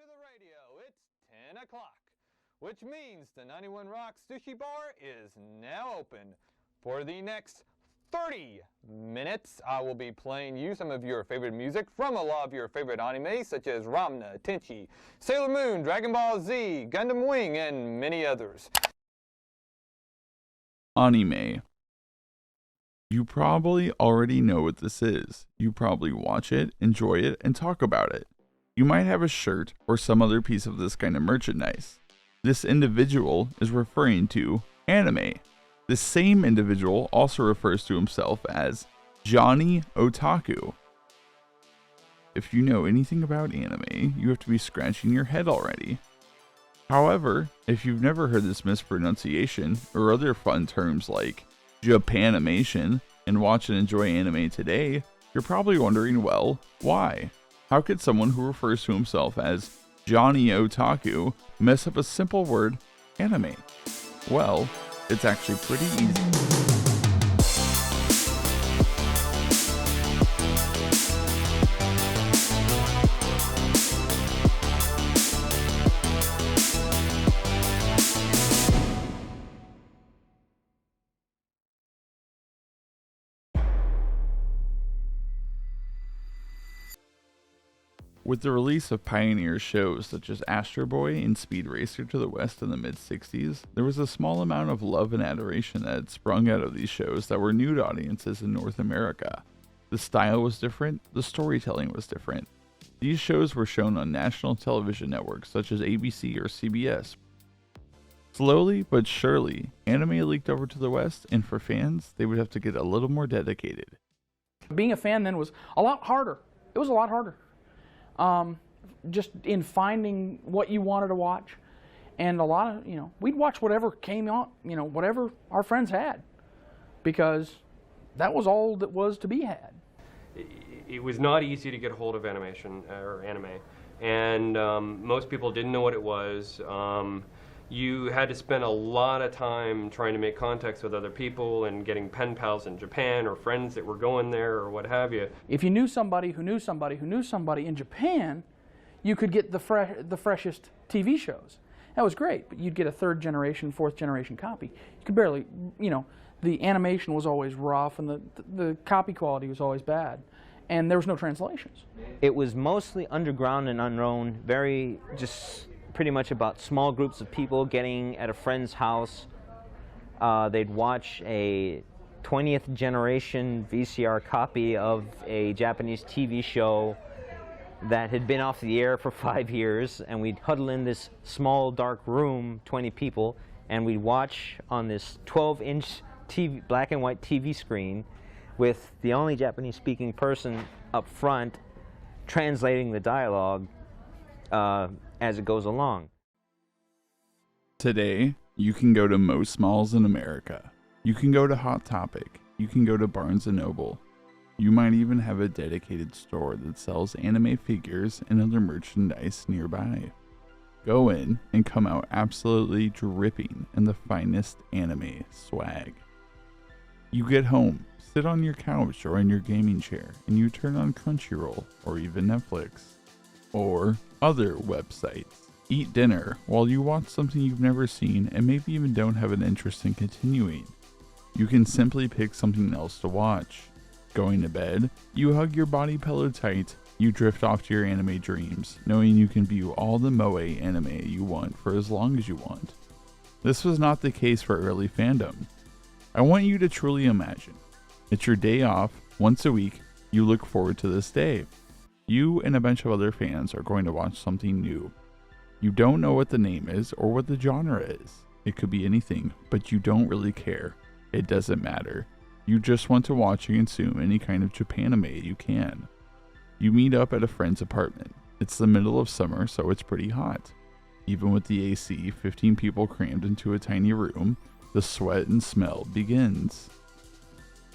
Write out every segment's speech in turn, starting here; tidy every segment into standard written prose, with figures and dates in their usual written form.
to the radio. It's 10 o'clock, which means the 91 Rocks Sushi Bar is now open. For the next 30 minutes, I will be playing you some of your favorite music from a lot of your favorite animes, such as Ramna, Tenchi, Sailor Moon, Dragon Ball Z, Gundam Wing, and many others. Anime. You probably already know what this is. You probably watch it, enjoy it, and talk about it. You might have a shirt or some other piece of this kind of merchandise. This individual is referring to anime. The same individual also refers to himself as Johnny Otaku. If you know anything about anime, you have to be scratching your head already. However, if you've never heard this mispronunciation or other fun terms like Japanimation and watch and enjoy anime today, you're probably wondering, well, why? How could someone who refers to himself as Johnny Otaku mess up a simple word, anime? Well, it's actually pretty easy. With the release of pioneer shows such as Astro Boy and Speed Racer to the West in the mid-60s, there was a small amount of love and adoration that had sprung out of these shows that were new to audiences in North America. The style was different, the storytelling was different. These shows were shown on national television networks such as ABC or CBS. Slowly but surely, anime leaked over to the West, and for fans, they would have to get a little more dedicated. Being a fan then was a lot harder. It was a lot harder. Just in finding what you wanted to watch, and a lot of, we'd watch whatever came out, whatever our friends had, because that was all that was to be had. It was not easy to get hold of animation or anime, and most people didn't know what it was. You had to spend a lot of time trying to make contacts with other people and getting pen pals in Japan or friends that were going there or what have you. If you knew somebody who knew somebody who knew somebody in Japan, you could get the freshest TV shows. That was great, but you'd get a third generation, fourth generation copy. You could barely, the animation was always rough and the copy quality was always bad, and there was no translations. It was mostly underground and unknown, very just pretty much about small groups of people getting at a friend's house. They'd watch a 20th generation VCR copy of a Japanese TV show that had been off the air for 5 years, and we'd huddle in this small dark room, 20 people, and we'd watch on this 12-inch TV, black and white TV screen with the only Japanese speaking person up front translating the dialogue as it goes along. Today, you can go to most malls in America. You can go to Hot Topic. You can go to Barnes & Noble. You might even have a dedicated store that sells anime figures and other merchandise nearby. Go in and come out absolutely dripping in the finest anime swag. You get home, sit on your couch or in your gaming chair, and you turn on Crunchyroll or even Netflix. Or other websites. Eat dinner while you watch something you've never seen and maybe even don't have an interest in continuing. You can simply pick something else to watch. Going to bed, you hug your body pillow tight, you drift off to your anime dreams, knowing you can view all the moe anime you want for as long as you want. This was not the case for early fandom. I want you to truly imagine. It's your day off, once a week, you look forward to this day. You and a bunch of other fans are going to watch something new. You don't know what the name is or what the genre is. It could be anything, but you don't really care. It doesn't matter. You just want to watch and consume any kind of Japanime you can. You meet up at a friend's apartment. It's the middle of summer, so it's pretty hot. Even with the AC, 15 people crammed into a tiny room, the sweat and smell begins.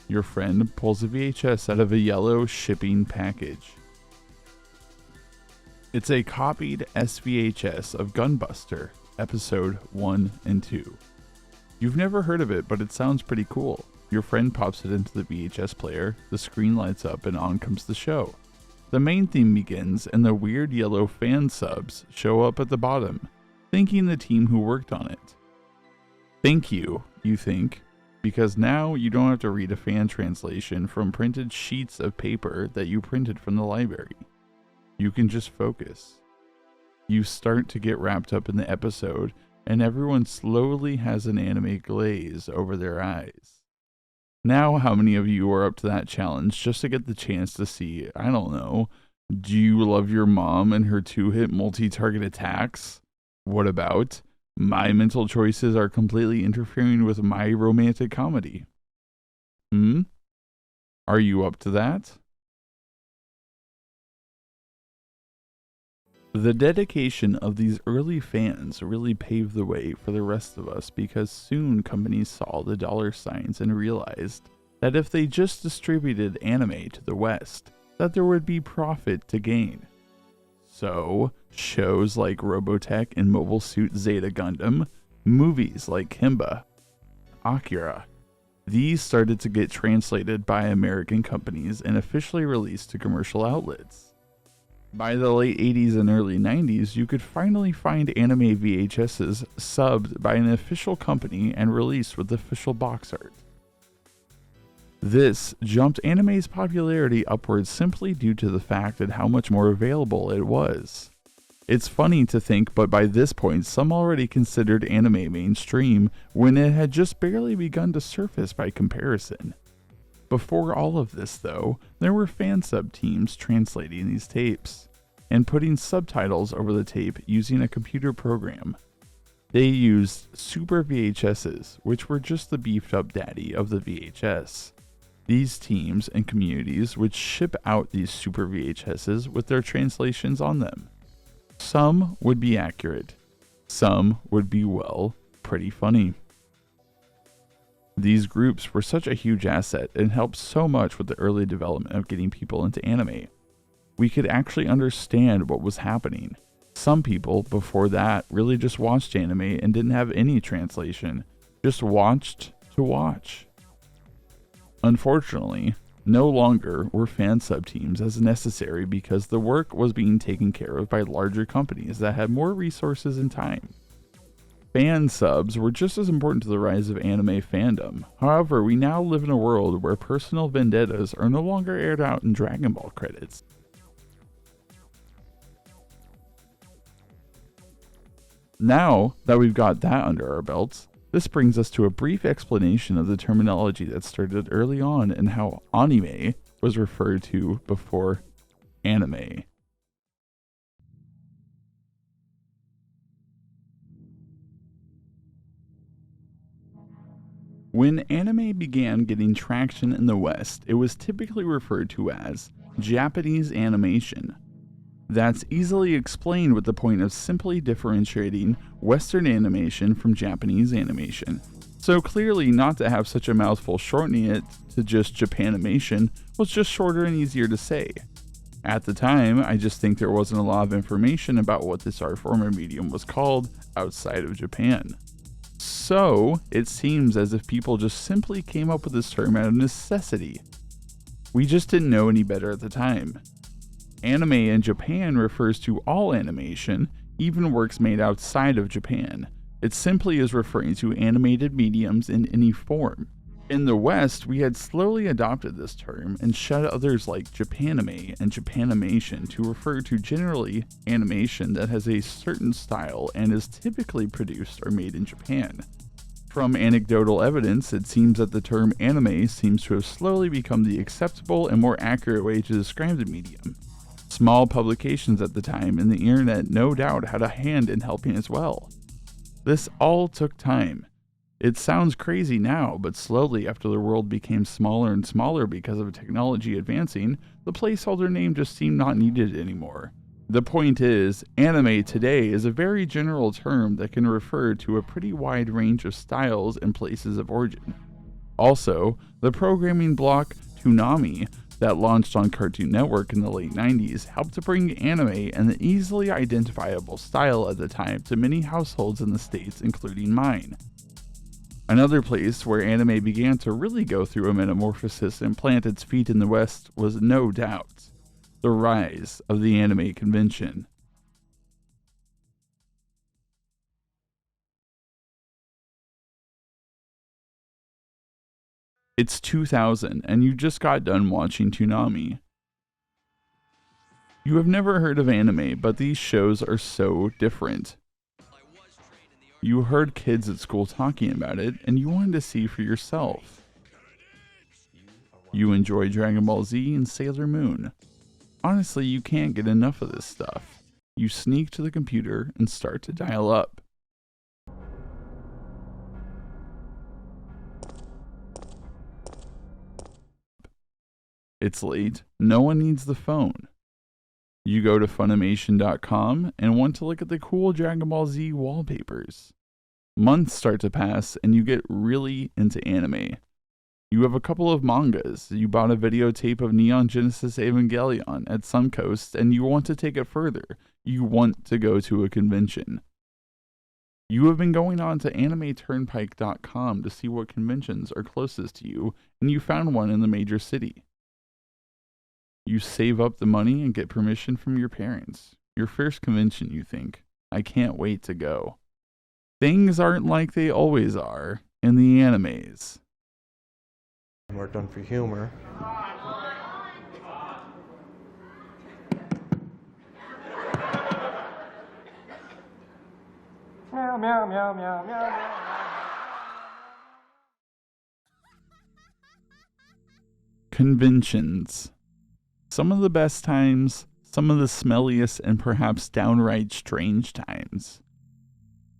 Your friend pulls a VHS out of a yellow shipping package. It's a copied SVHS of Gunbuster, episode 1 and 2. You've never heard of it, but it sounds pretty cool. Your friend pops it into the VHS player, the screen lights up, and on comes the show. the main theme begins and the weird yellow fan subs show up at the bottom, thanking the team who worked on it. Thank you, you think, because now you don't have to read a fan translation from printed sheets of paper that you printed from the library. You can just focus. You start to get wrapped up in the episode, and everyone slowly has an anime glaze over their eyes. Now, how many of you are up to that challenge just to get the chance to see, I don't know, Do You Love Your Mom and her 2-hit multi-target attacks? What about My Mental Choices Are Completely Interfering with My Romantic Comedy? Are you up to that? The dedication of these early fans really paved the way for the rest of us, because soon companies saw the dollar signs and realized that if they just distributed anime to the West, that there would be profit to gain. So, shows like Robotech and Mobile Suit Zeta Gundam, movies like Kimba, Akira, these started to get translated by American companies and officially released to commercial outlets. By the late 80s and early 90s, you could finally find anime VHSs subbed by an official company and released with official box art. This jumped anime's popularity upwards simply due to the fact that how much more available it was. It's funny to think, but by this point, some already considered anime mainstream when it had just barely begun to surface by comparison. Before all of this, though, there were fan sub teams translating these tapes and putting subtitles over the tape using a computer program. They used Super VHSs, which were just the beefed up daddy of the VHS. These teams and communities would ship out these Super VHSs with their translations on them. Some would be accurate, some would be, well, pretty funny. These groups were such a huge asset and helped so much with the early development of getting people into anime. We could actually understand what was happening. Some people before that really just watched anime and didn't have any translation, just watched to watch. Unfortunately, no longer were fan sub teams as necessary because the work was being taken care of by larger companies that had more resources and time. Fan subs were just as important to the rise of anime fandom. However, we now live in a world where personal vendettas are no longer aired out in Dragon Ball credits. Now that we've got that under our belts, this brings us to a brief explanation of the terminology that started early on and how anime was referred to before anime. When anime began getting traction in the West, it was typically referred to as Japanese animation. That's easily explained with the point of simply differentiating Western animation from Japanese animation. So clearly, not to have such a mouthful shortening it to just Japanimation was just shorter and easier to say. At the time, I just think there wasn't a lot of information about what this art form or medium was called outside of Japan. So, it seems as if people just simply came up with this term out of necessity. We just didn't know any better at the time. Anime in Japan refers to all animation, even works made outside of Japan. It simply is referring to animated mediums in any form. In the West, we had slowly adopted this term and shed others like Japanime and Japanimation to refer to generally animation that has a certain style and is typically produced or made in Japan. From anecdotal evidence, it seems that the term anime seems to have slowly become the acceptable and more accurate way to describe the medium. Small publications at the time and the internet no doubt had a hand in helping as well. This all took time. It sounds crazy now, but slowly after the world became smaller and smaller because of technology advancing, the placeholder name just seemed not needed anymore. The point is, anime today is a very general term that can refer to a pretty wide range of styles and places of origin. Also, the programming block Toonami that launched on Cartoon Network in the late 90s helped to bring anime and the easily identifiable style at the time to many households in the States, including mine. Another place where anime began to really go through a metamorphosis and plant its feet in the West was no doubt the rise of the anime convention. It's 2000 and you just got done watching Toonami. You have never heard of anime, but these shows are so different. You heard kids at school talking about it and you wanted to see for yourself. You enjoy Dragon Ball Z and Sailor Moon. Honestly, you can't get enough of this stuff. You sneak to the computer and start to dial up. It's late, no one needs the phone. You go to Funimation.com and want to look at the cool Dragon Ball Z wallpapers. Months start to pass and you get really into anime. You have a couple of mangas, you bought a videotape of Neon Genesis Evangelion at Suncoast and you want to take it further. You want to go to a convention. You have been going on to AnimeTurnpike.com to see what conventions are closest to you and you found one in the major city. You save up the money and get permission from your parents. Your first convention, you think, I can't wait to go. Things aren't like they always are in the animes. We're done for humor. Meow, meow, meow, meow, meow. Conventions. Some of the best times, some of the smelliest and perhaps downright strange times.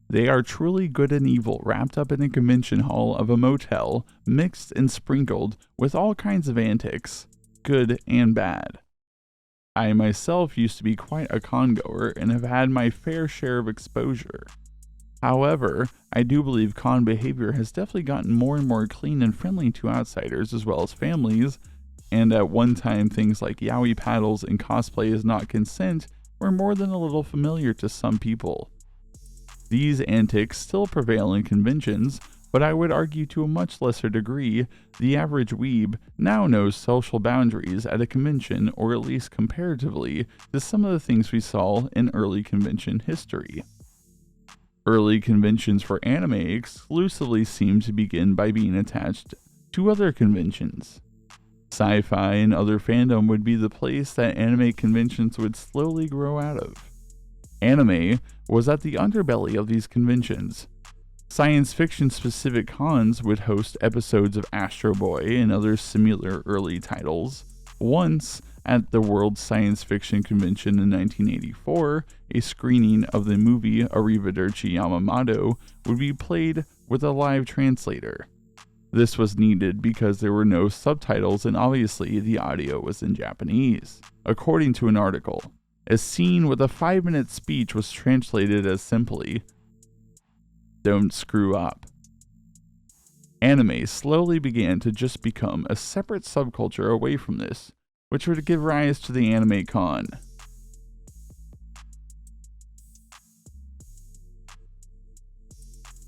They are truly good and evil wrapped up in a convention hall of a motel, mixed and sprinkled with all kinds of antics, good and bad. I myself used to be quite a con-goer and have had my fair share of exposure. However, I do believe con behavior has definitely gotten more and more clean and friendly to outsiders as well as families, and at one time things like yaoi paddles and cosplay is not consent were more than a little familiar to some people. These antics still prevail in conventions, but I would argue to a much lesser degree, the average weeb now knows social boundaries at a convention, or at least comparatively to some of the things we saw in early convention history. Early conventions for anime exclusively seem to begin by being attached to other conventions. Sci-fi and other fandom would be the place that anime conventions would slowly grow out of. Anime was at the underbelly of these conventions. Science fiction specific cons would host episodes of Astro Boy and other similar early titles. Once, at the World Science Fiction Convention in 1984, a screening of the movie Arrivederci Yamamoto would be played with a live translator. This was needed because there were no subtitles and obviously the audio was in Japanese. According to an article, a scene with a 5-minute speech was translated as simply, "Don't screw up." Anime slowly began to just become a separate subculture away from this, which would give rise to the Anime Con.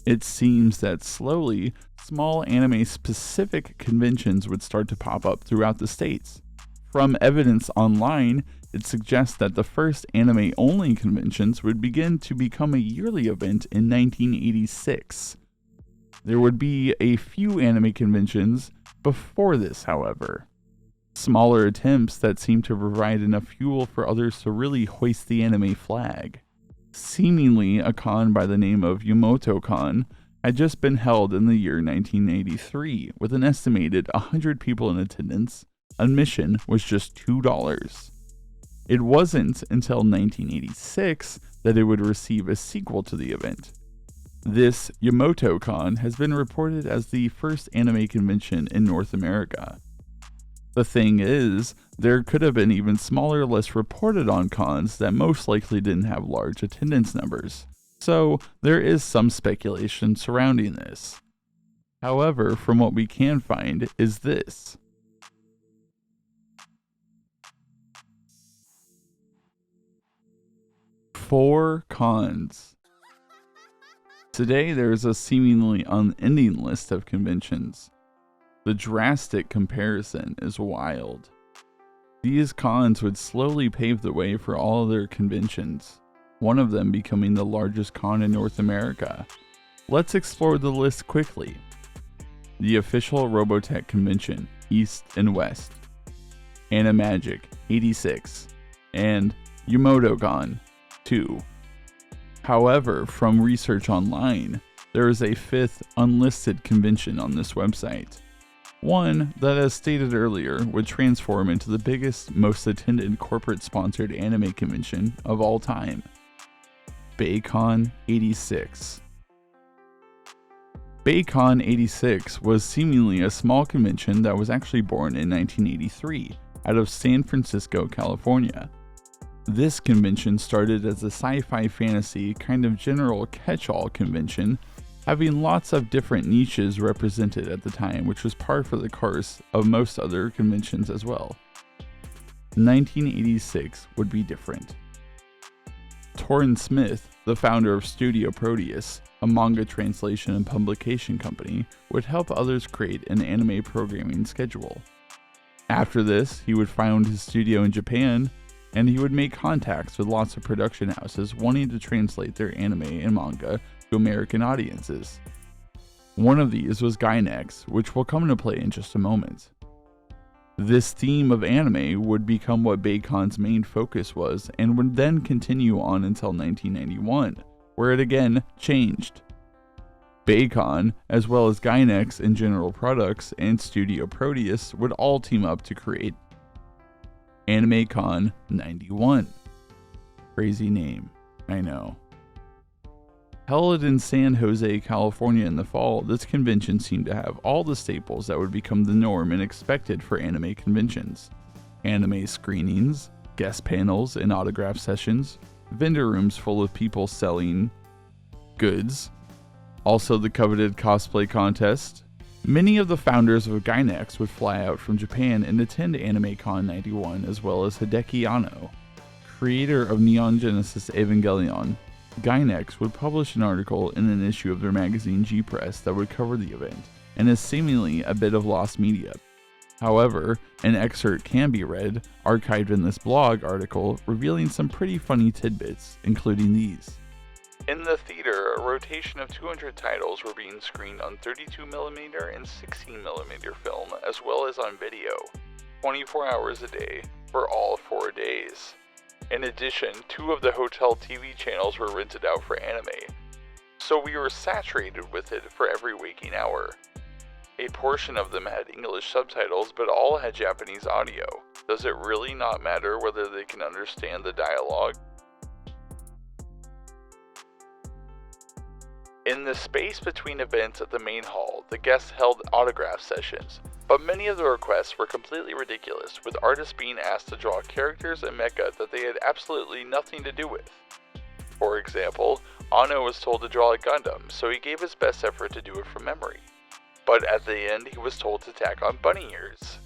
It seems that slowly, small anime-specific conventions would start to pop up throughout the states. From evidence online, it suggests that the first anime-only conventions would begin to become a yearly event in 1986. There would be a few anime conventions before this, however. Smaller attempts that seem to provide enough fuel for others to really hoist the anime flag. Seemingly, a con by the name of Yamamoto Con had just been held in the year 1983, with an estimated 100 people in attendance. Admission was just $2. It wasn't until 1986 that it would receive a sequel to the event. This Yamamoto Con has been reported as the first anime convention in North America. The thing is, there could have been even smaller, less reported on cons that most likely didn't have large attendance numbers, so there is some speculation surrounding this. However, from what we can find is this. Four cons. Today there is a seemingly unending list of conventions. The drastic comparison is wild. These cons would slowly pave the way for all other conventions, one of them becoming the largest con in North America. Let's explore the list quickly. The official Robotech convention, East and West, Animagic 86, and Yumoto-Gon 2. However, from research online, there is a fifth unlisted convention on this website. One that, as stated earlier, would transform into the biggest, most attended corporate-sponsored anime convention of all time. BayCon 86. BayCon 86 was seemingly a small convention that was actually born in 1983 out of San Francisco, California. This convention started as a sci-fi fantasy kind of general catch-all convention, having lots of different niches represented at the time, which was par for the course of most other conventions as well. 1986 would be different. Torrin Smith, the founder of Studio Proteus, a manga translation and publication company, would help others create an anime programming schedule. After this, he would found his studio in Japan, and he would make contacts with lots of production houses wanting to translate their anime and manga to American audiences. One of these was Gainax, which will come into play in just a moment. This theme of anime would become what BayCon's main focus was, and would then continue on until 1991, where it again changed. BayCon, as well as Gainax and General Products and Studio Proteus, would all team up to create AnimeCon 91. Crazy name, I know. Held in San Jose, California in the fall, this convention seemed to have all the staples that would become the norm and expected for anime conventions. Anime screenings, guest panels and autograph sessions, vendor rooms full of people selling goods, also the coveted cosplay contest. Many of the founders of Gainax would fly out from Japan and attend AnimeCon 91, as well as Hideki Anno, creator of Neon Genesis Evangelion. Gainax would publish an article in an issue of their magazine G-Press that would cover the event, and is seemingly a bit of lost media. However, an excerpt can be read, archived in this blog article, revealing some pretty funny tidbits, including these. In the theater, a rotation of 200 titles were being screened on 32mm and 16mm film, as well as on video, 24 hours a day, for all 4 days. In addition, 2 of the hotel TV channels were rented out for anime, so we were saturated with it for every waking hour. A portion of them had English subtitles, but all had Japanese audio. Does it really not matter whether they can understand the dialogue? In the space between events at the main hall, the guests held autograph sessions, but many of the requests were completely ridiculous, with artists being asked to draw characters and mecha that they had absolutely nothing to do with. For example, Anno was told to draw a Gundam, so he gave his best effort to do it from memory. But at the end, he was told to tack on bunny ears.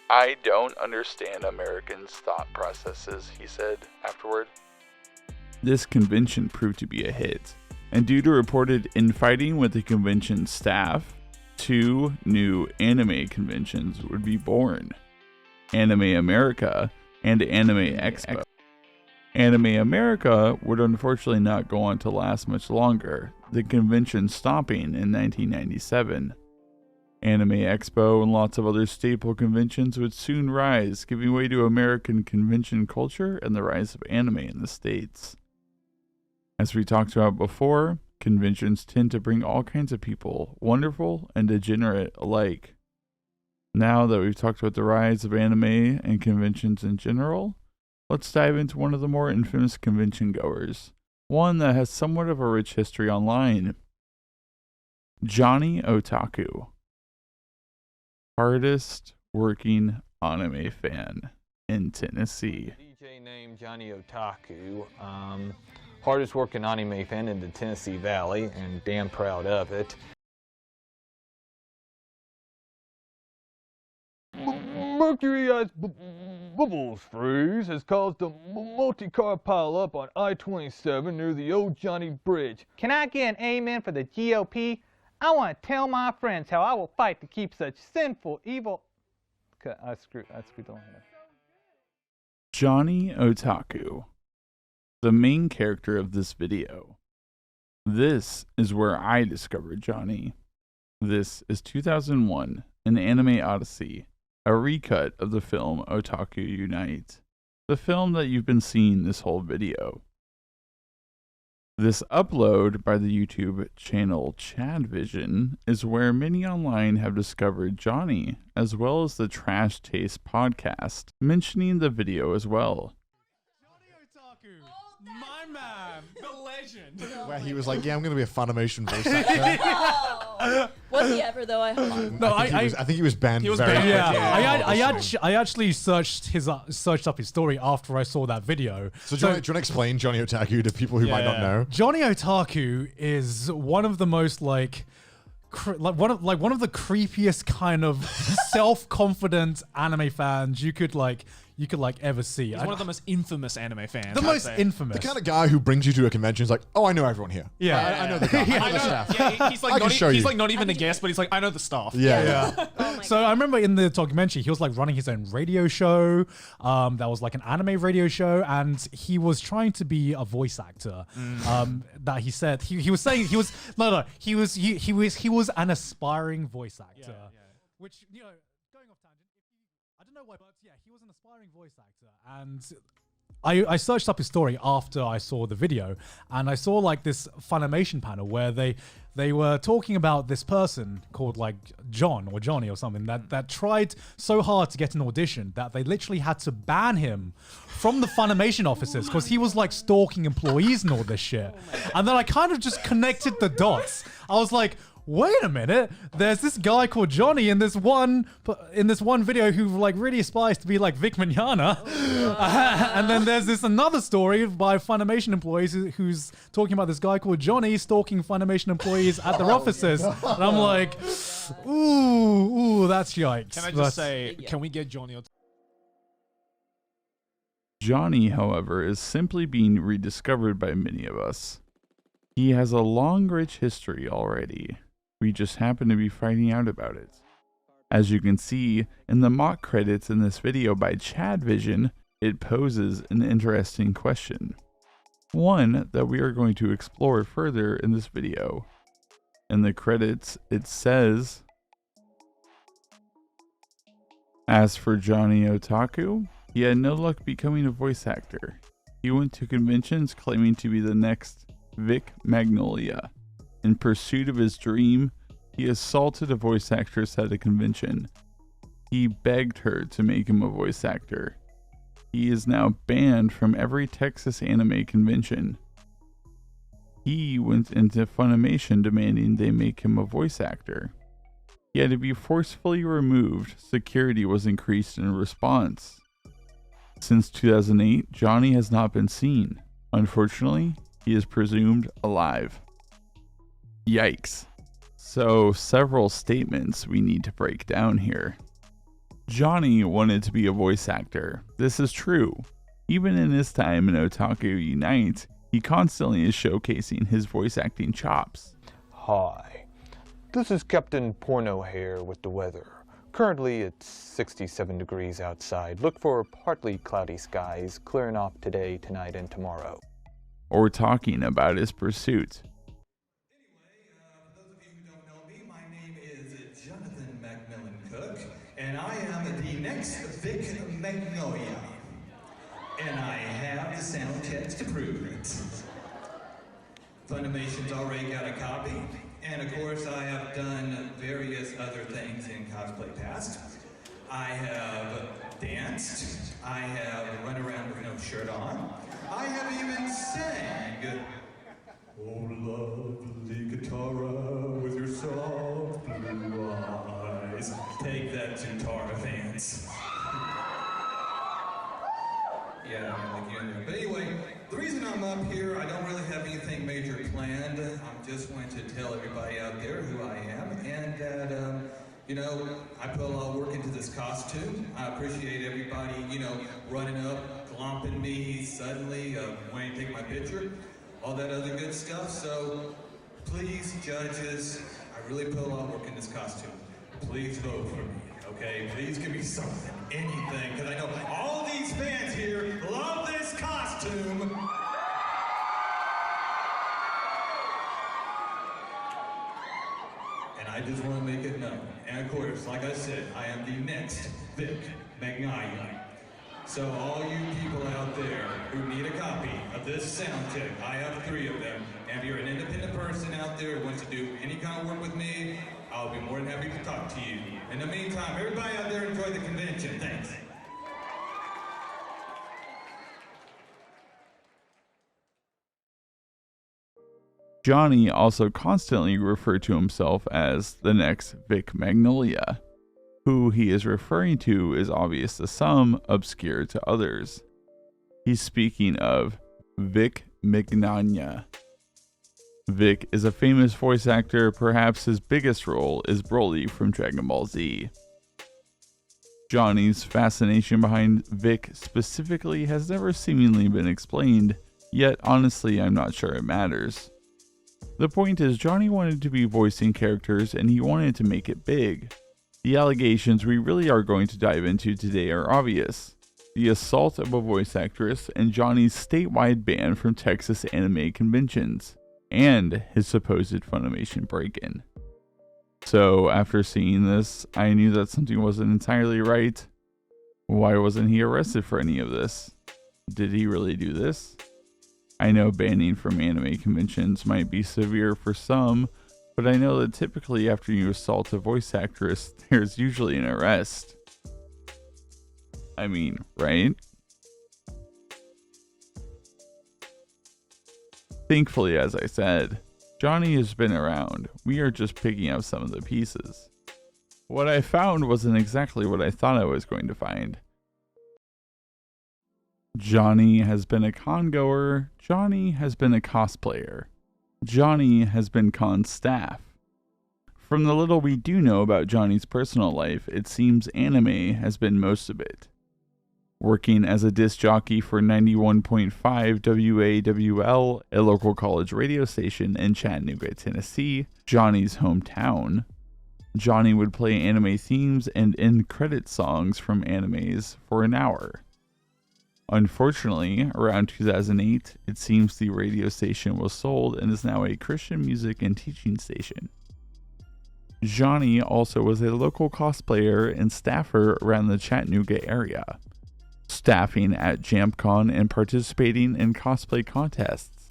I don't understand Americans' thought processes, he said afterward. This convention proved to be a hit, and due to reported infighting with the convention staff, 2 new anime conventions would be born: Anime America and Anime Expo. Anime America would unfortunately not go on to last much longer, the convention stopping in 1997. Anime Expo and lots of other staple conventions would soon rise, giving way to American convention culture and the rise of anime in the States. As we talked about before, conventions tend to bring all kinds of people, wonderful and degenerate alike. Now that we've talked about the rise of anime and conventions in general, let's dive into one of the more infamous convention goers, one that has somewhat of a rich history online. Johnny Otaku. Hardest working anime fan in Tennessee. DJ named Johnny Otaku. Hardest working anime fan in the Tennessee Valley, and damn proud of it. Mercury Ice Bubbles freeze has caused a multi-car pileup on I-27 near the old Johnny Bridge. Can I get an amen for the GOP? I want to tell my friends how I will fight to keep such sinful, evil... I screwed the line up. Johnny Otaku, the main character of this video. This is where I discovered Johnny. This is 2001, an anime odyssey, a recut of the film Otaku Unite, the film that you've been seeing this whole video. This upload by the YouTube channel Chadvision is where many online have discovered Johnny, as well as the Trash Taste podcast, mentioning the video as well. Johnny Otaku, my man, the legend. Where he was like, yeah, I'm going to be a Funimation voice actor. Was he ever though? I hope not. No, I think he was banned. He was very banned. quickly. Yeah, I actually searched up his story after I saw that video. So do you want to explain Johnny Otaku to people who might not know? Johnny Otaku is one of the most one of the creepiest kind of self-confident anime fans you could ever see. He's one of the most infamous anime fans. The most infamous. The kind of guy who brings you to a convention is like, oh, I know everyone here. Yeah. I know the guy. I know the staff. Yeah, he's I can show you. like not even a guest, but he's like, I know the staff. Yeah. So I remember in the documentary, he was like running his own radio show. That was like an anime radio show, and he was trying to be a voice actor. That he said he was saying he was an aspiring voice actor, which going off tangent. I don't know why, but yeah, he was an aspiring voice actor, and I searched up his story after I saw the video, and I saw like this Funimation panel where they were talking about this person called like John or Johnny or something that tried so hard to get an audition that they literally had to ban him from the Funimation offices because he was like stalking employees and all this shit. And then I kind of just connected the dots. I was like, wait a minute, there's this guy called Johnny in this one video who like really aspires to be like Vic Mignogna. And then there's this another story by Funimation employees who's talking about this guy called Johnny stalking Funimation employees at their offices. And I'm like, ooh, that's yikes. Can I just say, can we get Johnny? Johnny, however, is simply being rediscovered by many of us. He has a long, rich history already. We just happen to be finding out about it. As you can see in the mock credits in this video by Chadvision, it poses an interesting question. One that we are going to explore further in this video. In the credits, it says, as for Johnny Otaku, he had no luck becoming a voice actor. He went to conventions claiming to be the next Vic Magnolia. In pursuit of his dream, he assaulted a voice actress at a convention. He begged her to make him a voice actor. He is now banned from every Texas anime convention. He went into Funimation demanding they make him a voice actor. He had to be forcefully removed. Security was increased in response. Since 2008, Johnny has not been seen. Unfortunately, he is presumed alive. Yikes. So, several statements we need to break down here. Johnny wanted to be a voice actor. This is true. Even in his time in Otaku Unite, he constantly is showcasing his voice acting chops. Hi, this is Captain Porno Hair with the weather. Currently it's 67 degrees outside. Look for partly cloudy skies, clearing off today, tonight, and tomorrow. Or talking about his pursuit. And I am the next Vic Magnolia. And I have the sound checks to prove it. Funimation's already got a copy. And of course, I have done various other things in cosplay past. I have danced. I have run around with no shirt on. I have even sang. Oh, lovely guitarra with your soft blue eyes. Take that, Tara fans. Yeah, but anyway, the reason I'm up here, I don't really have anything major planned. I'm just going to tell everybody out there who I am, and that, I put a lot of work into this costume. I appreciate everybody, running up, glomping me suddenly, wanting to take my picture, all that other good stuff. So, please, judges, I really put a lot of work in this costume. Please vote for me, okay? Please give me something, anything, because I know all these these fans here love this costume. And I just want to make it known. And of course, like I said, I am the next Vic Magnani. So all you people out there who need a copy of this sound check, I have 3 of them. And if you're an independent person out there who wants to do any kind of work with me, I'll be more than happy to talk to you. In the meantime, everybody out there enjoy the convention. Thanks. Johnny also constantly referred to himself as the next Vic Magnolia. Who he is referring to is obvious to some, obscure to others. He's speaking of Vic Mignogna. Vic is a famous voice actor. Perhaps his biggest role is Broly from Dragon Ball Z. Johnny's fascination behind Vic specifically has never seemingly been explained, yet honestly I'm not sure it matters. The point is, Johnny wanted to be voicing characters and he wanted to make it big. The allegations we really are going to dive into today are obvious. The assault of a voice actress and Johnny's statewide ban from Texas anime conventions, and his supposed Funimation break-in. So after seeing this, I knew that something wasn't entirely right. Why wasn't he arrested for any of this? Did he really do this? I know banning from anime conventions might be severe for some, but I know that typically after you assault a voice actress, there's usually an arrest. I mean, right? Thankfully, as I said, Johnny has been around. We are just picking up some of the pieces. What I found wasn't exactly what I thought I was going to find. Johnny has been a con goer. Johnny has been a cosplayer. Johnny has been con staff. From the little we do know about Johnny's personal life, it seems anime has been most of it. Working as a disc jockey for 91.5 WAWL, a local college radio station in Chattanooga, Tennessee, Johnny's hometown, Johnny would play anime themes and end credit songs from animes for an hour. Unfortunately, around 2008, it seems the radio station was sold and is now a Christian music and teaching station. Johnny also was a local cosplayer and staffer around the Chattanooga area, staffing at JamCon and participating in cosplay contests.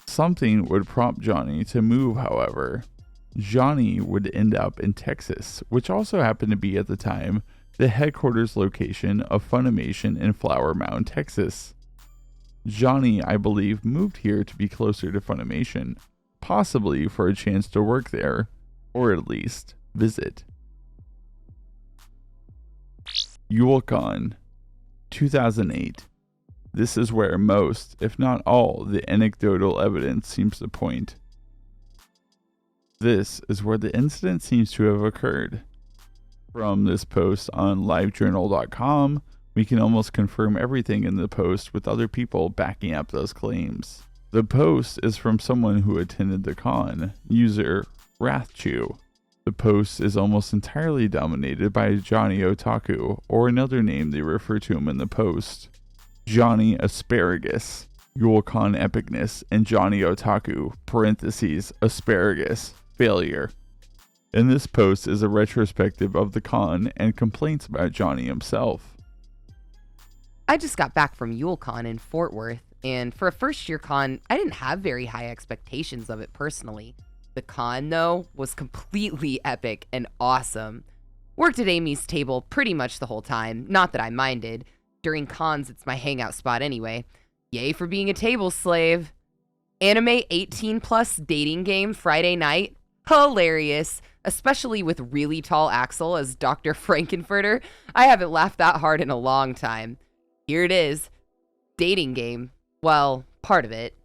Something would prompt Johnny to move, however. Johnny would end up in Texas, which also happened to be at the time the headquarters location of Funimation in Flower Mound, Texas. Johnny, I believe, moved here to be closer to Funimation, possibly for a chance to work there, or at least visit. YuleCon, 2008. This is where most, if not all, the anecdotal evidence seems to point. This is where the incident seems to have occurred. From this post on livejournal.com, we can almost confirm everything in the post with other people backing up those claims. The post is from someone who attended the con, user Wrathchew. The post is almost entirely dominated by Johnny Otaku, or another name they refer to him in the post, Johnny Asparagus, YuleCon Epicness, and Johnny Otaku, parentheses, Asparagus, Failure. In this post is a retrospective of the con and complaints about Johnny himself. I just got back from YuleCon in Fort Worth, and for a first-year con, I didn't have very high expectations of it personally. The con, though, was completely epic and awesome. Worked at Amy's table pretty much the whole time, not that I minded. During cons, it's my hangout spot anyway. Yay for being a table slave. Anime 18+ dating game Friday night. Hilarious. Especially with really tall Axel as Dr. Frankenfurter. I haven't laughed that hard in a long time. Here it is. Dating game. Well, part of it.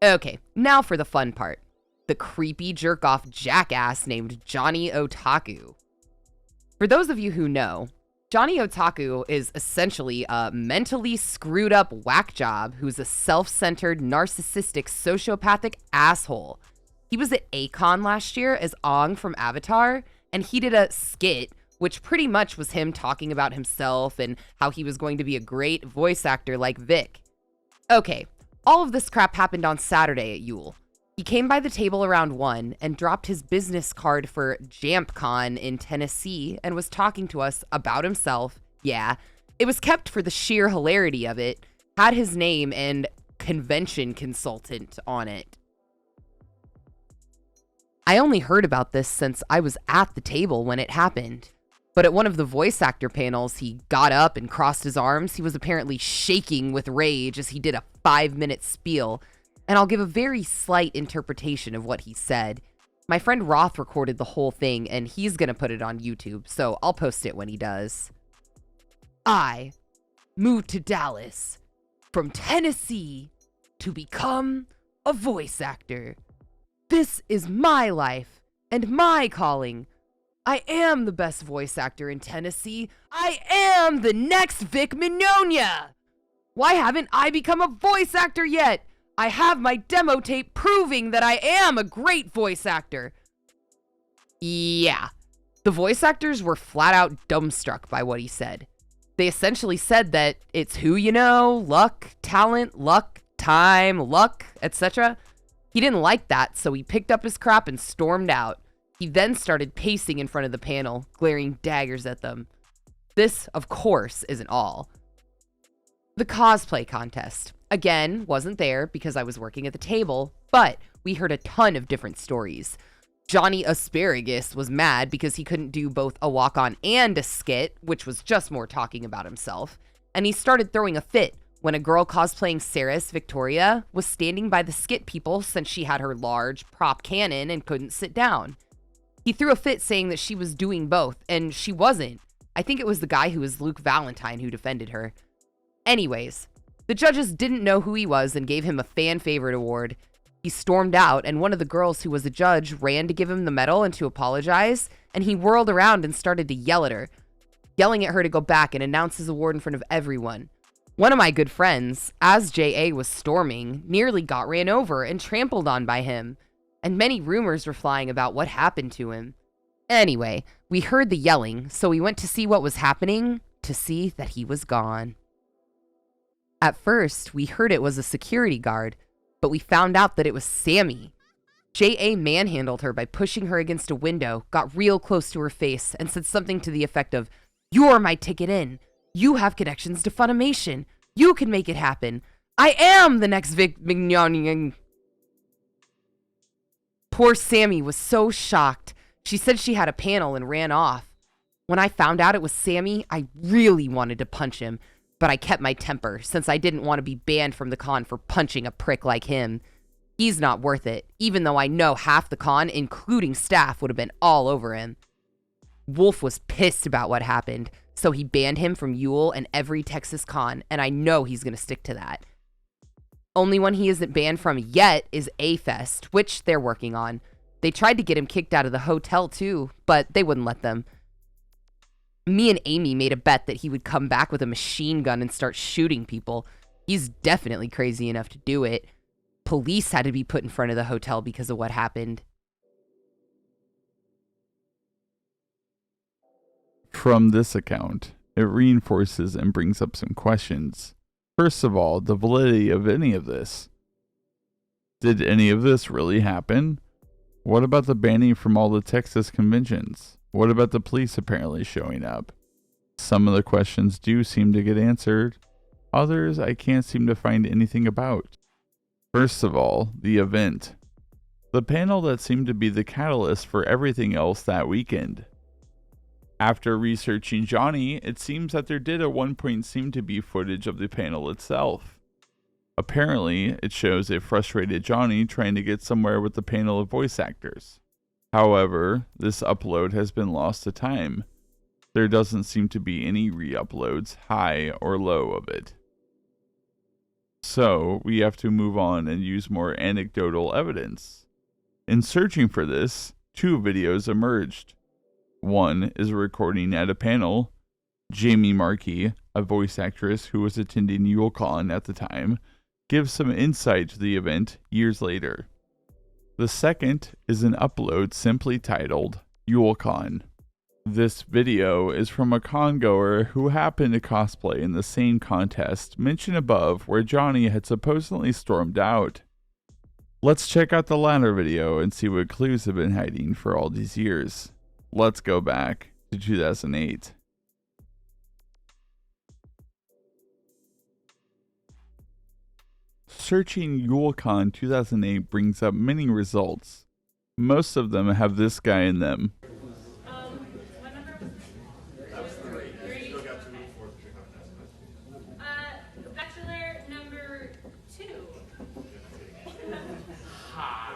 Okay, now for the fun part. The creepy jerk-off jackass named Johnny Otaku. For those of you who know, Johnny Otaku is essentially a mentally screwed up whack job who's a self-centered, narcissistic, sociopathic asshole. He was at A-Kon last year as Aang from Avatar, and he did a skit which pretty much was him talking about himself and how he was going to be a great voice actor like Vic. Okay, all of this crap happened on Saturday at Yule. He came by the table around 1 and dropped his business card for JampCon in Tennessee and was talking to us about himself. Yeah, it was kept for the sheer hilarity of it, had his name and convention consultant on it. I only heard about this since I was at the table when it happened. But at one of the voice actor panels, he got up and crossed his arms. He was apparently shaking with rage as he did a 5-minute spiel. And I'll give a very slight interpretation of what he said. My friend Roth recorded the whole thing, and he's going to put it on YouTube, so I'll post it when he does. I moved to Dallas from Tennessee to become a voice actor. This is my life and my calling. I am the best voice actor in Tennessee. I am the next Vic Mignogna. Why haven't I become a voice actor yet? I have my demo tape proving that I am a great voice actor. Yeah, the voice actors were flat out dumbstruck by what he said. They essentially said that it's who you know, luck, talent, luck, time, luck, etc. He didn't like that, so he picked up his crap and stormed out. He then started pacing in front of the panel, glaring daggers at them. This, of course, isn't all. The cosplay contest, again, wasn't there because I was working at the table, but we heard a ton of different stories. Johnny Asparagus was mad because he couldn't do both a walk-on and a skit, which was just more talking about himself, and he started throwing a fit when a girl cosplaying Ceres Victoria was standing by the skit people since she had her large prop cannon and couldn't sit down. He threw a fit saying that she was doing both, and she wasn't. I think it was the guy who was Luke Valentine who defended her. Anyways, the judges didn't know who he was and gave him a fan favorite award. He stormed out, and one of the girls who was a judge ran to give him the medal and to apologize, and he whirled around and started to yell at her, yelling at her to go back and announce his award in front of everyone. One of my good friends, as J.A. was storming, nearly got ran over and trampled on by him, and many rumors were flying about what happened to him. Anyway, we heard the yelling, so we went to see what was happening, to see that he was gone. At first, we heard it was a security guard, but we found out that it was Sammy. J.A. manhandled her by pushing her against a window, got real close to her face, and said something to the effect of, "You're my ticket in. You have connections to Funimation. You can make it happen. I am the next Vic Mignogna." Poor Sammy was so shocked. She said she had a panel and ran off. When I found out it was Sammy, I really wanted to punch him, but I kept my temper since I didn't want to be banned from the con for punching a prick like him. He's not worth it, even though I know half the con, including staff, would have been all over him. Wolf was pissed about what happened, so he banned him from Yule and every Texas con, and I know he's going to stick to that. Only one he isn't banned from yet is A-Fest, which they're working on. They tried to get him kicked out of the hotel too, but they wouldn't let them. Me and Amy made a bet that he would come back with a machine gun and start shooting people. He's definitely crazy enough to do it. Police had to be put in front of the hotel because of what happened. From this account, it reinforces and brings up some questions. First of all, the validity of any of this. Did any of this really happen? What about the banning from all the Texas conventions? What about the police apparently showing up? Some of the questions do seem to get answered. Others I can't seem to find anything about. First of all, the event. The panel that seemed to be the catalyst for everything else that weekend. After researching Johnny, it seems that there did at one point seem to be footage of the panel itself. Apparently, it shows a frustrated Johnny trying to get somewhere with the panel of voice actors. However, this upload has been lost to time. There doesn't seem to be any re-uploads, high or low, of it. So, we have to move on and use more anecdotal evidence. In searching for this, 2 videos emerged. One is a recording at a panel. Jamie Markey, a voice actress who was attending YuleCon at the time, gives some insight to the event years later. The second is an upload simply titled YuleCon. This video is from a con goer who happened to cosplay in the same contest mentioned above where Johnny had supposedly stormed out. Let's check out the latter video and see what clues have been hiding for all these years. Let's go back to 2008. Searching YuleCon 2008 brings up many results. Most of them have this guy in them. Bachelor number 2. Hi.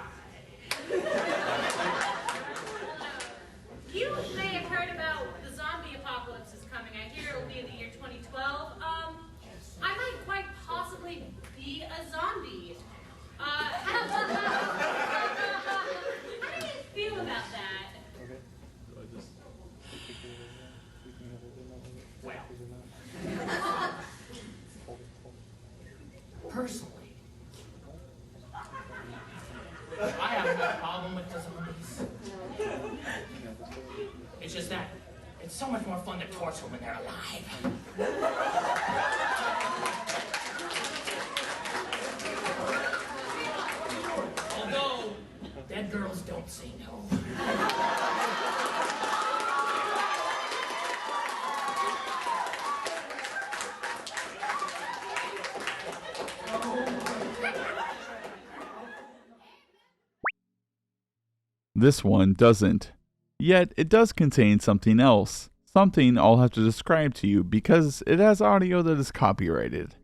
You may have heard about the zombie apocalypse is coming. I hear it will be in the year 2012. I might quite possibly be a zombie. How do you feel about that? Well, personally, I have no problem with the zombies. It's just that it's so much more fun to torture when they're alive. Although, dead girls don't say no. This one doesn't. Yet it does contain something else. Something I'll have to describe to you because it has audio that is copyrighted.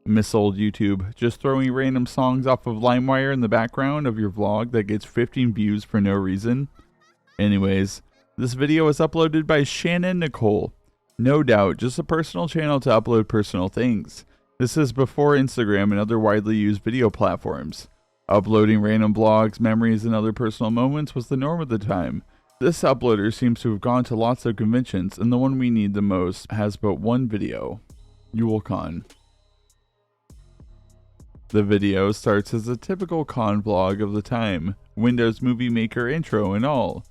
Miss old YouTube, just throwing random songs off of LimeWire in the background of your vlog that gets 15 views for no reason? Anyways, this video was uploaded by Shannon Nicole. No doubt, just a personal channel to upload personal things. This is before Instagram and other widely used video platforms. Uploading random blogs, memories, and other personal moments was the norm at the time. This uploader seems to have gone to lots of conventions, and the one we need the most has but one video. YuleCon. The video starts as a typical con vlog of the time, Windows Movie Maker intro and all.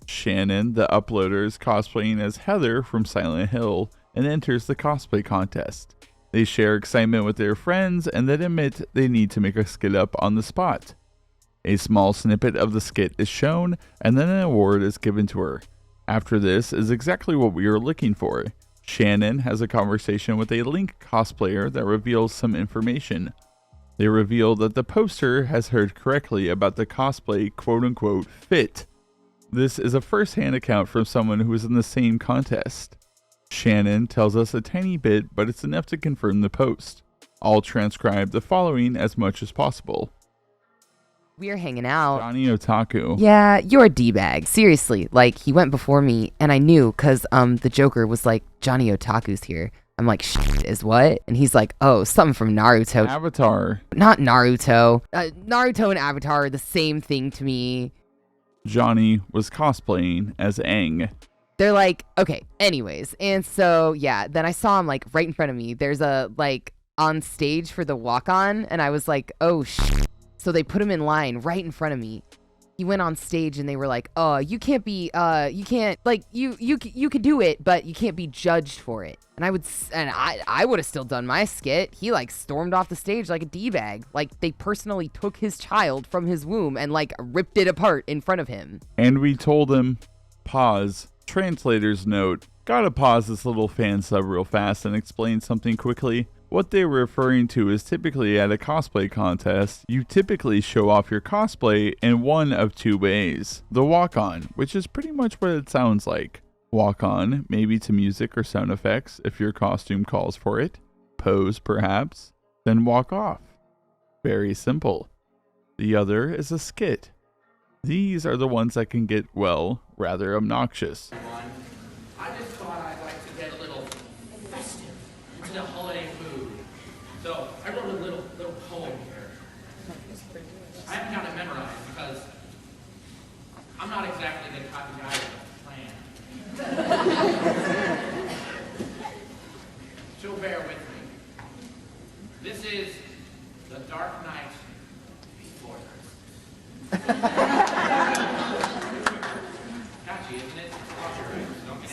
Shannon, the uploader, is cosplaying as Heather from Silent Hill and enters the cosplay contest. They share excitement with their friends and then admit they need to make a skit up on the spot. A small snippet of the skit is shown and then an award is given to her. After this is exactly what we are looking for. Shannon has a conversation with a Link cosplayer that reveals some information. They reveal that the poster has heard correctly about the cosplay quote-unquote fit. This is a first-hand account from someone who was in the same contest. Shannon tells us a tiny bit, but it's enough to confirm the post. I'll transcribe the following as much as possible. We were hanging out. Johnny Otaku. Yeah, you're a D-bag. Seriously. Like, he went before me, and I knew, because the Joker was like, Johnny Otaku's here. I'm like, shit, is what? And he's like, oh, something from Naruto. Avatar. Not Naruto. Naruto and Avatar are the same thing to me. Johnny was cosplaying as Aang. They're like, okay, anyways. And so, yeah, then I saw him, like, right in front of me. There's a, like, on stage for the walk-on, and I was like, oh, shit. So they put him in line right in front of me. He went on stage, and they were like, oh, you can't be, you can't, like, you could do it, but you can't be judged for it. And I would have still done my skit. He, like, stormed off the stage like a D-bag. Like, they personally took his child from his womb and, like, ripped it apart in front of him. And we told him, pause. Translator's note, gotta pause this little fan sub real fast and explain something quickly. What they were referring to is typically at a cosplay contest, you typically show off your cosplay in one of two ways. The walk-on, which is pretty much what it sounds like. Walk on, maybe to music or sound effects if your costume calls for it. Pose, perhaps. Then walk off. Very simple. The other is a skit. These are the ones that can get, well, rather obnoxious. I just thought I'd like to get a little festive into the holiday mood. So I wrote a little poem here. I haven't got it memorized because I'm not exactly the type of guy with a plan. So bear with me. This is the dark night before Christmas. Catchy, isn't it? Copyright. Don't get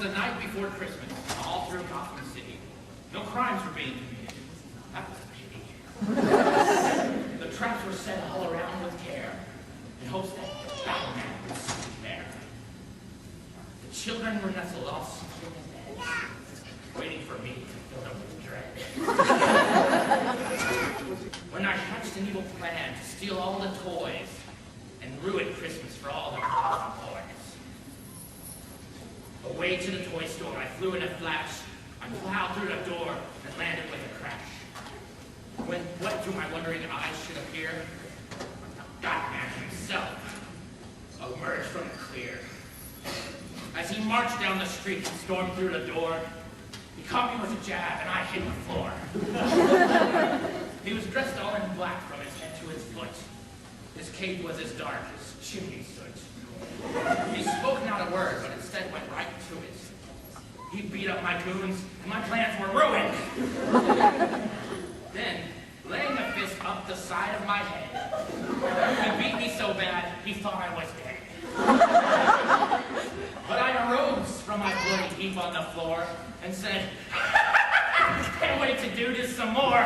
the night before Christmas, all through Gotham City. No crimes were being committed. That was a pity. The traps were set all around with care, in hopes that Batman would soon be there. The children were nestled all secure in beds, waiting for me to fill them with dread. When I hatched an evil plan to steal all the toys and ruin Christmas for all the Gotham boys. Away to the toy store, I flew in a flash. I plowed through the door and landed with a crash. When what to my wondering eyes should appear, Batman himself emerged from the clear. As he marched down the street and stormed through the door, he caught me with a jab and I hit the floor. He was dressed all in black from his head to his foot. His cape was as dark as chimney soot. He spoke not a word, but instead went right to it. He beat up my goons, and my plans were ruined. Then, laying a fist up the side of my head, he beat me so bad, he thought I was dead. But I arose from my bloody heap on the floor and said, can't wait to do this some more.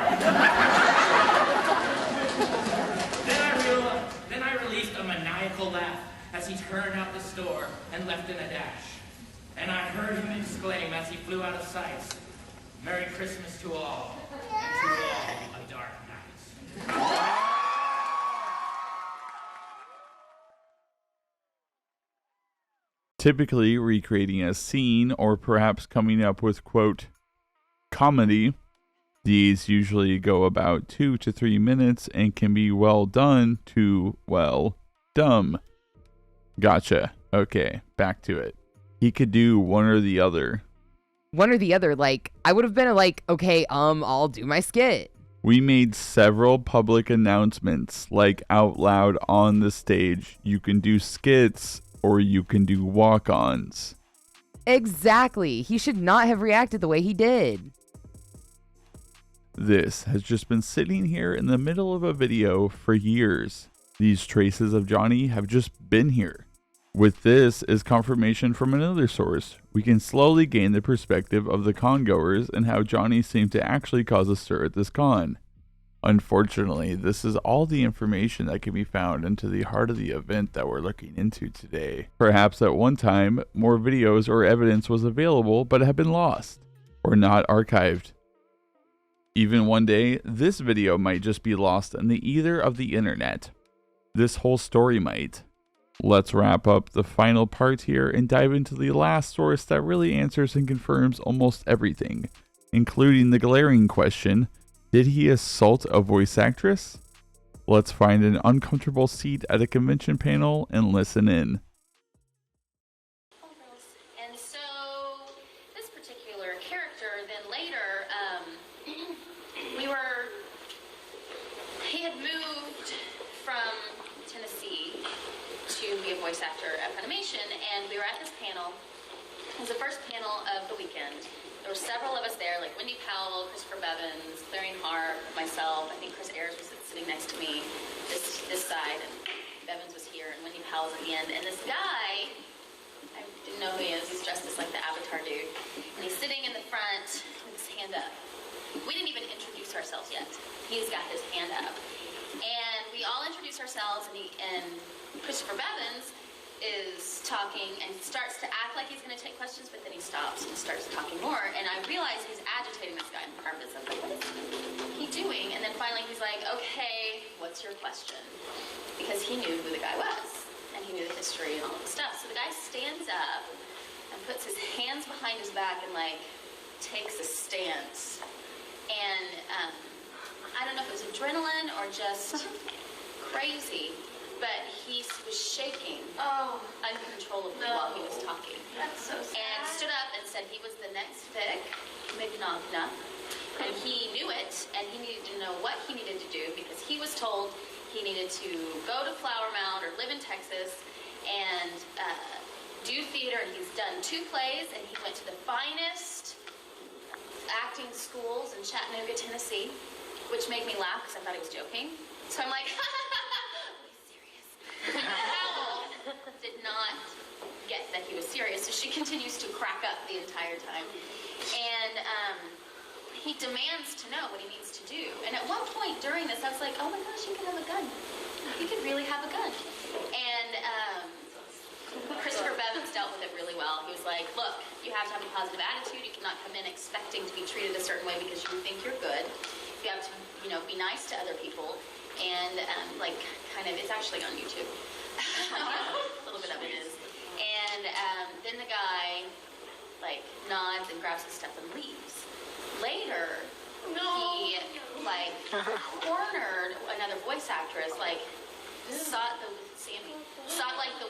Then I released a maniacal laugh as he turned out the store and left in a dash. And I heard him exclaim as he flew out of sight, Merry Christmas to all, and to all a dark night. Typically recreating a scene or perhaps coming up with, quote, comedy. These usually go about 2 to 3 minutes and can be well done to, well, dumb. Gotcha. Okay, back to it. He could do one or the other. One or the other, like, I would have been like, okay, I'll do my skit. We made several public announcements, like out loud on the stage. You can do skits or you can do walk-ons. Exactly. He should not have reacted the way he did. This has just been sitting here in the middle of a video for years. These traces of Johnny have just been here. With this is confirmation from another source. We can slowly gain the perspective of the con goers and how Johnny seemed to actually cause a stir at this con. Unfortunately, this is all the information that can be found into the heart of the event that we're looking into today. Perhaps at one time, more videos or evidence was available but have been lost or not archived. Even one day, this video might just be lost in the ether of the internet. This whole story might. Let's wrap up the final part here and dive into the last source that really answers and confirms almost everything, including the glaring question, did he assault a voice actress? Let's find an uncomfortable seat at a convention panel and listen in. And so this particular character, then later, he had moved from Tennessee to be a voice actor at Funimation, and we were at this panel. It was the first panel of the weekend. There were several of us there, like Wendy Powell, Christopher Bevins, Clarion Hart, myself. I think Chris Ayers was sitting next to me, this side, and Bevins was here, and Wendy Powell's at the end. And this guy, I didn't know who he is. He's dressed as like the Avatar dude, and he's sitting in the front with his hand up. We didn't even introduce ourselves yet. He's got his hand up, and we all introduce ourselves, and Christopher Bevins is talking and starts to act like he's going to take questions, but then he stops and starts talking more, and I realize he's agitating this guy in the carpet. So I'm like, what is he doing? And then finally he's like, okay, what's your question? Because he knew who the guy was, and he knew the history and all of the stuff. So the guy stands up and puts his hands behind his back and like takes a stance, and I don't know if it was adrenaline or just crazy, but he was shaking uncontrollably while he was talking. That's so sad. And stood up and said he was the next Vic McNogna, and he knew it, and he needed to know what he needed to do because he was told he needed to go to Flower Mound or live in Texas and do theater, and he's done 2 plays, and he went to the finest acting schools in Chattanooga, Tennessee, which made me laugh because I thought he was joking. So I'm like, he's serious. Powell did not get that he was serious, so she continues to crack up the entire time. And he demands to know what he needs to do. And at one point during this, I was like, oh my gosh, you could have a gun. You could really have a gun. And Christopher Bevins dealt with it really well. He was like, look, you have to have a positive attitude. You cannot come in expecting to be treated a certain way because you think you're good. You have to, be nice to other people. And it's actually on YouTube. A little bit of it is. And then the guy, nods and grabs his stuff and leaves. Later, he, cornered another voice actress, sought the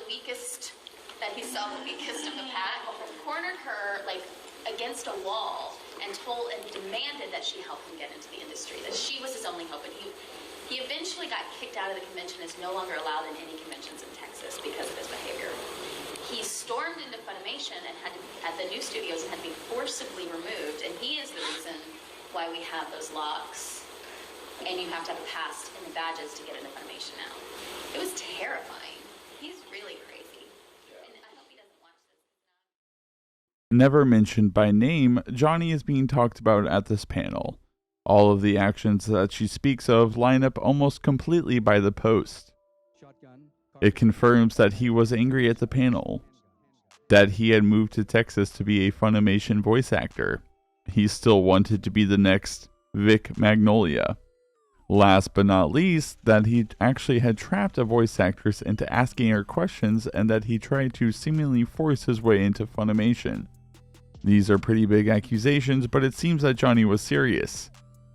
weakest, that he saw the weakest of the pack, cornered her, against a wall, and demanded that she help him get into the industry, that she was his only hope. And he eventually got kicked out of the convention, is no longer allowed in any conventions in Texas because of his behavior. He stormed into Funimation and at the new studios and had to be forcibly removed, and he is the reason why we have those locks, and you have to have a pass and the badges to get into Funimation now. It was terrifying. He's really crazy. And I hope he doesn't watch this. Never mentioned by name, Johnny is being talked about at this panel. All of the actions that she speaks of line up almost completely by the post. It confirms that he was angry at the panel, that he had moved to Texas to be a Funimation voice actor. He still wanted to be the next Vic Magnolia. Last but not least, that he actually had trapped a voice actress into asking her questions and that he tried to seemingly force his way into Funimation. These are pretty big accusations, but it seems that Johnny was serious.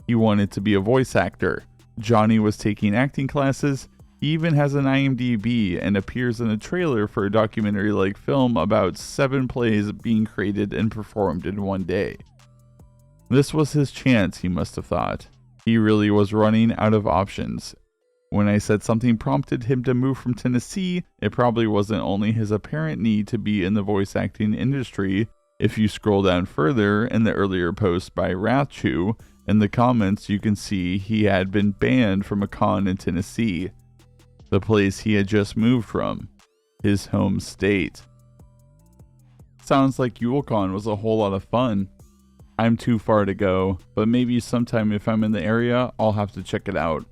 He wanted to be a voice actor. Johnny was taking acting classes. He even has an IMDb and appears in a trailer for a documentary-like film about 7 plays being created and performed in one day. This was his chance, he must have thought. He really was running out of options. When I said something prompted him to move from Tennessee, it probably wasn't only his apparent need to be in the voice acting industry. If you scroll down further in the earlier post by Rachu, in the comments you can see he had been banned from a con in Tennessee, the place he had just moved from, his home state. Sounds like YuleCon was a whole lot of fun. I'm too far to go, but maybe sometime if I'm in the area, I'll have to check it out.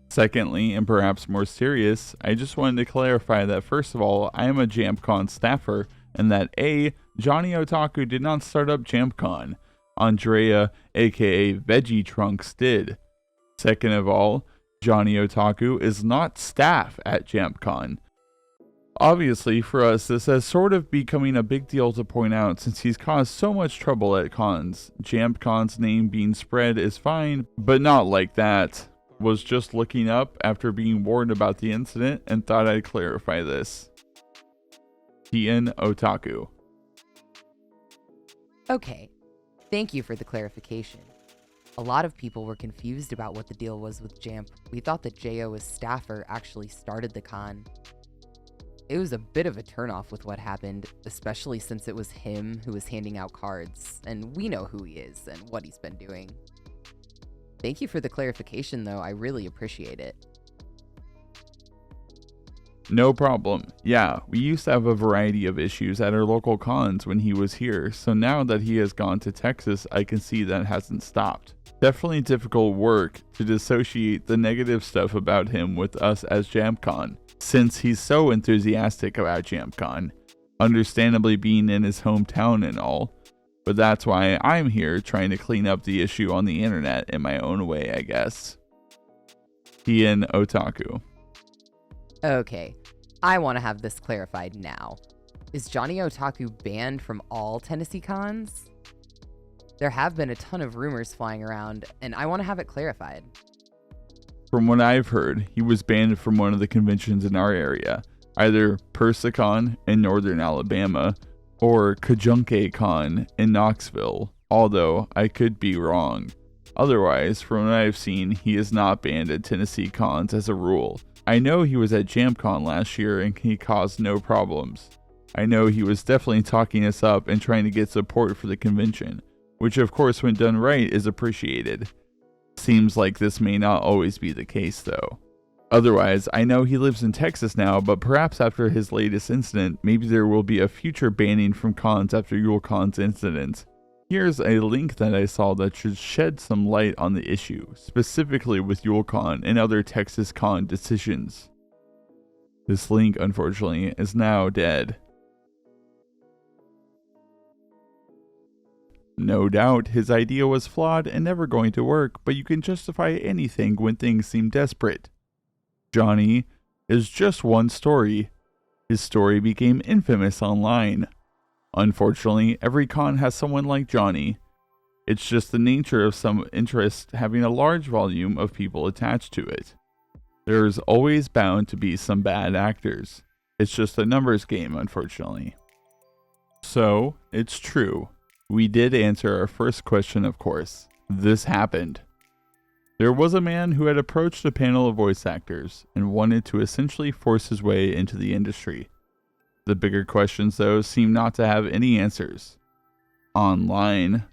Secondly, and perhaps more serious, I just wanted to clarify that first of all, I am a JampCon staffer, and that A, Johnny Otaku did not start up JampCon. Andrea, aka Veggie Trunks, did. Second of all, Johnny Otaku is not staff at JampCon. Obviously, for us, this has sort of becoming a big deal to point out since he's caused so much trouble at cons. JampCon's name being spread is fine, but not like that. Was just looking up after being warned about the incident and thought I'd clarify this. TN Otaku. Okay, thank you for the clarification. A lot of people were confused about what the deal was with Jamp. We thought that JO's staffer actually started the con. It was a bit of a turnoff with what happened, especially since it was him who was handing out cards, and we know who he is and what he's been doing. Thank you for the clarification though, I really appreciate it. No problem. Yeah, we used to have a variety of issues at our local cons when he was here, so now that he has gone to Texas, I can see that hasn't stopped. Definitely difficult work to dissociate the negative stuff about him with us as JampCon, since he's so enthusiastic about JampCon, understandably being in his hometown and all. But that's why I'm here trying to clean up the issue on the internet in my own way, I guess. TN Otaku. Okay, I want to have this clarified now. Is Johnny Otaku banned from all Tennessee cons? There have been a ton of rumors flying around, and I want to have it clarified. From what I've heard, he was banned from one of the conventions in our area, either Persicon in northern Alabama, or Kajunke Con in Knoxville, although I could be wrong. Otherwise, from what I've seen, he is not banned at Tennessee cons as a rule. I know he was at JampCon last year and he caused no problems. I know he was definitely talking us up and trying to get support for the convention, which of course when done right is appreciated. Seems like this may not always be the case though. Otherwise, I know he lives in Texas now, but perhaps after his latest incident, maybe there will be a future banning from cons after YuleCon's incident. Here's a link that I saw that should shed some light on the issue, specifically with YuleCon and other Texas con decisions. This link, unfortunately, is now dead. No doubt, his idea was flawed and never going to work, but you can justify anything when things seem desperate. Johnny is just one story. His story became infamous online. Unfortunately, every con has someone like Johnny. It's just the nature of some interest having a large volume of people attached to it. There's always bound to be some bad actors. It's just a numbers game, unfortunately. So, it's true. We did answer our first question, of course. This happened. There was a man who had approached a panel of voice actors and wanted to essentially force his way into the industry. The bigger questions, though, seem not to have any answers. Online,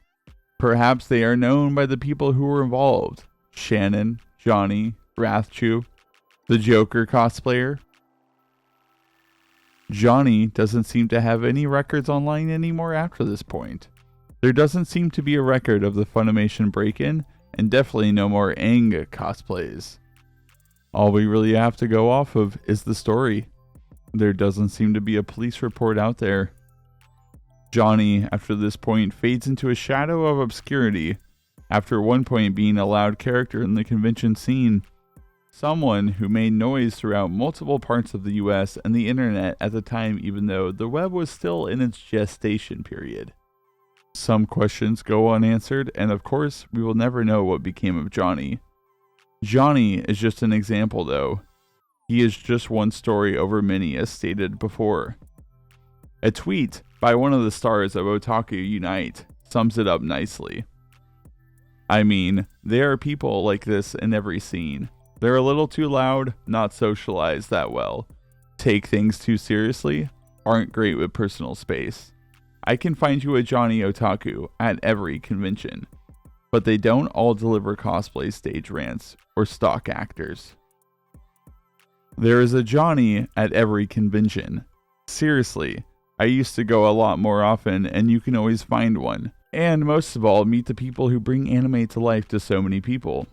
perhaps they are known by the people who were involved. Shannon, Johnny, Wrathchew, the Joker cosplayer. Johnny doesn't seem to have any records online anymore after this point. There doesn't seem to be a record of the Funimation break-in, and definitely no more Aang cosplays. All we really have to go off of is the story. There doesn't seem to be a police report out there. Johnny, after this point, fades into a shadow of obscurity, after one point being a loud character in the convention scene. Someone who made noise throughout multiple parts of the US and the internet at the time, even though the web was still in its gestation period. Some questions go unanswered, and of course, we will never know what became of Johnny. Johnny is just an example, though. He is just one story over many, as stated before. A tweet by one of the stars of Otaku Unite sums it up nicely. I mean, there are people like this in every scene. They're a little too loud, not socialized that well, take things too seriously, aren't great with personal space. I can find you a Johnny Otaku at every convention, but they don't all deliver cosplay stage rants or stock actors. There is a Johnny at every convention. Seriously, I used to go a lot more often, and you can always find one. And most of all, meet the people who bring anime to life to so many people.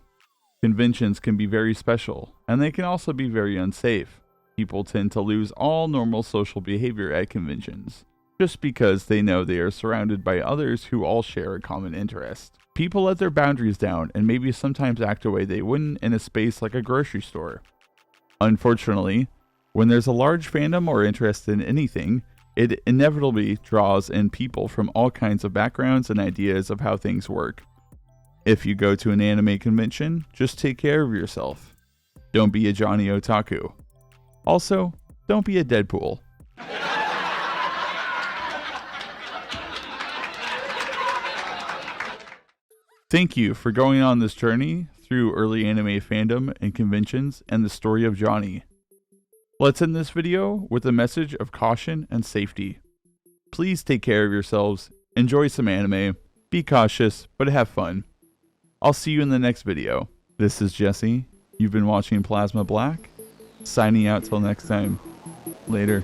Conventions can be very special, and they can also be very unsafe. People tend to lose all normal social behavior at conventions, just because they know they are surrounded by others who all share a common interest. People let their boundaries down and maybe sometimes act a way they wouldn't in a space like a grocery store. Unfortunately, when there's a large fandom or interest in anything, it inevitably draws in people from all kinds of backgrounds and ideas of how things work. If you go to an anime convention, just take care of yourself. Don't be a Johnny Otaku. Also, don't be a Deadpool. Thank you for going on this journey through early anime fandom and conventions and the story of Johnny. Let's end this video with a message of caution and safety. Please take care of yourselves, enjoy some anime, be cautious, but have fun. I'll see you in the next video. This is Jesse. You've been watching Plasma Black. Signing out till next time. Later.